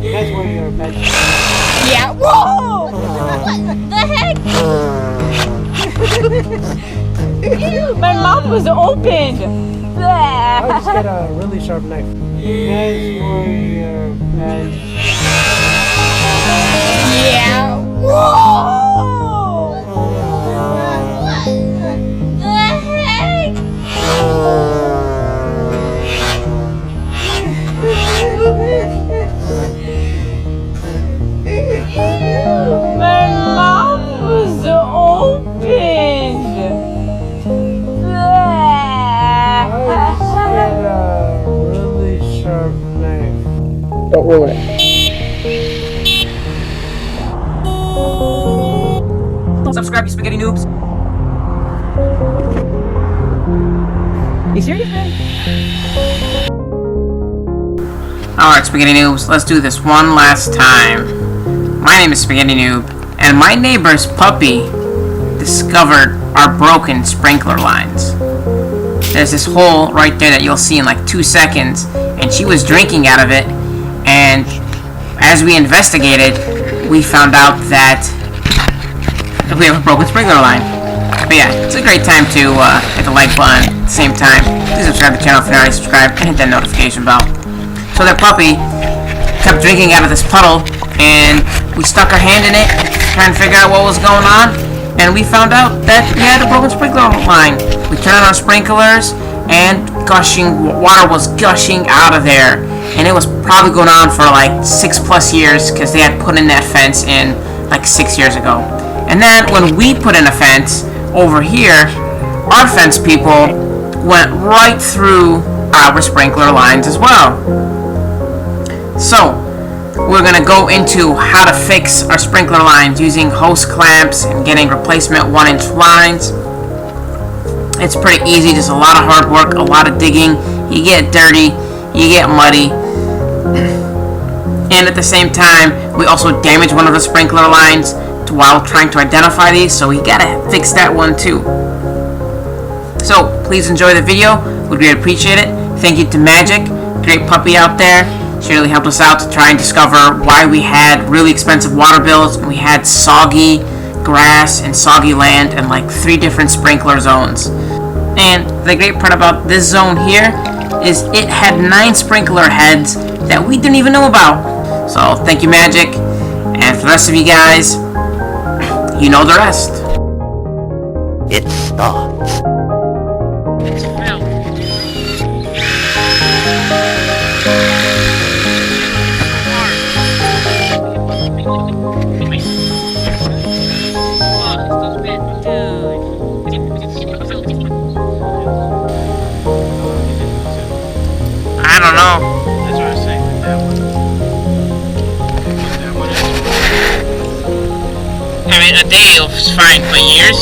That's where your bed. Yeah. Whoa! What the heck? My mouth was opened. I just got a really sharp knife. That's where your bed. Yeah. Whoa! What the heck? My mouth was opened. I just got a really sharp knife. Don't ruin it. Subscribe, you spaghetti noobs. You serious, man? Alright, spaghetti noobs, let's do this one last time. My name is SpaghettiNoob, and my neighbor's puppy discovered our broken sprinkler lines. There's this hole right there that you'll see in like 2 seconds, and she was drinking out of it, and as we investigated, we found out that we have a broken sprinkler line. But yeah, it's a great time to hit the like button at the same time. Please subscribe to the channel if you're not already subscribed, and hit that notification bell. So that puppy kept drinking out of this puddle, and we stuck our hand in it, trying to figure out what was going on, and we found out that we had a broken sprinkler line. We turned on our sprinklers, and water was gushing out of there, and it was probably going on for like 6+ years, because they had put in that fence in like 6 years ago. And then when we put in a fence over here, our fence people went right through our sprinkler lines as well. So we're gonna go into how to fix our sprinkler lines using hose clamps and getting replacement 1-inch lines. It's pretty easy, just a lot of hard work, a lot of digging. You get dirty, you get muddy, and at the same time we also damaged one of the sprinkler lines while trying to identify these, so we gotta fix that one too. So please enjoy the video, we'd really appreciate it. Thank you to Magic, great puppy out there. She really helped us out to try and discover why we had really expensive water bills, and we had soggy grass and soggy land and like 3 different sprinkler zones. And the great part about this zone here is it had 9 sprinkler heads that we didn't even know about. So thank you, Magic, and for the rest of you guys, you know the rest. It starts. I don't know. That's what I was saying. That one. I mean, a day was fine, but years?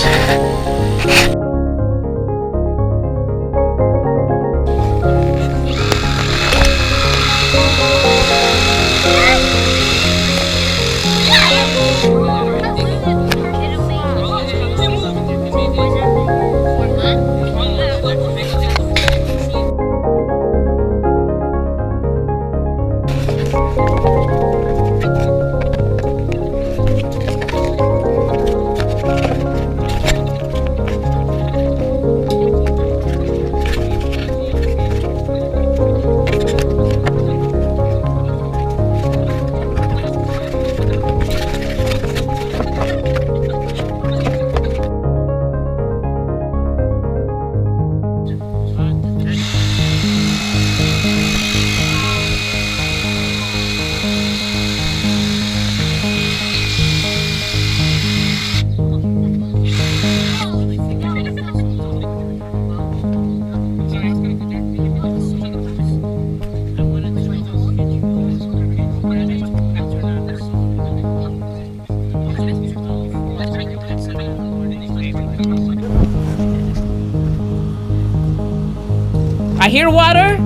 I hear water.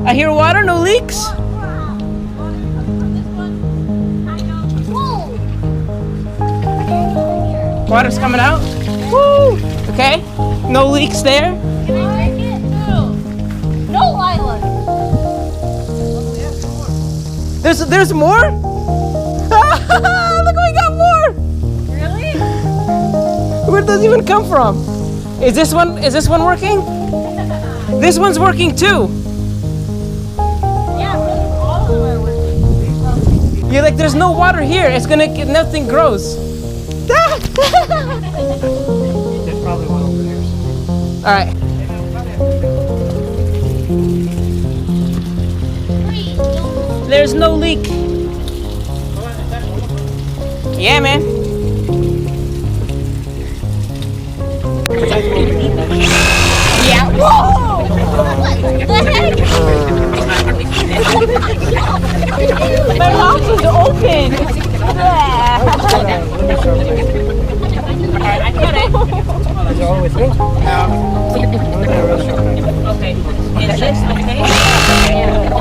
I hear water, no leaks. Water's coming out. Woo! Okay, no leaks there. Can I make it? No, Lila. There's more? Look, we got more! Really? Where does it even come from? Is this one working? This one's working too. Yeah, all of them are working. You're like, there's no water here. It's gonna get, nothing grows. There's probably one over there. All right. There's no leak. Yeah, man. Yeah. Whoa! What the heck? My mouth is open. Is it all the way through? Okay. Is this okay?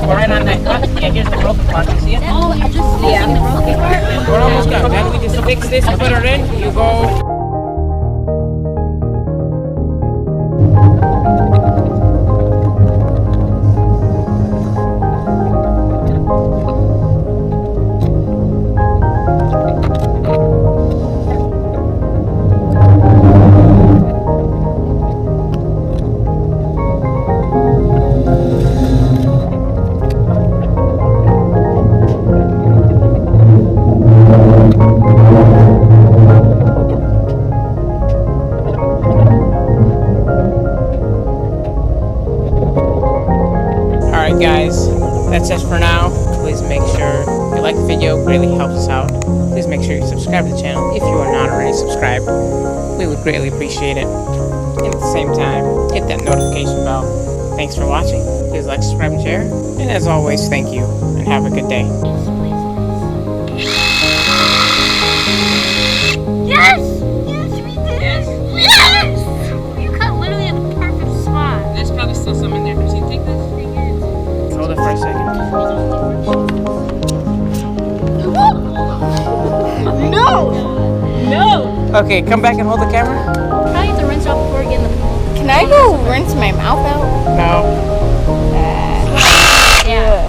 We're right on that cut. Yeah, here's the broken part. You see it? Oh, you're just fixing the broken part? We're almost done. Then we just fix this, put her in. You go. Alright guys, that's it for now. Please make sure you like the video, it really helps us out. Please make sure you subscribe to the channel if you are not already subscribed. We would greatly appreciate it. And at the same time, hit that notification bell. Thanks for watching. Please like, subscribe, and share. And as always, thank you, and have a good day. Yes! Yes, we did! Yes! You cut literally at the perfect spot. There's probably still some in there. Can you take this? Hold it for a second. No! No! Okay, come back and hold the camera. Probably have to rinse off before we get in the pool. Can I go rinse my mouth out? No. Yeah.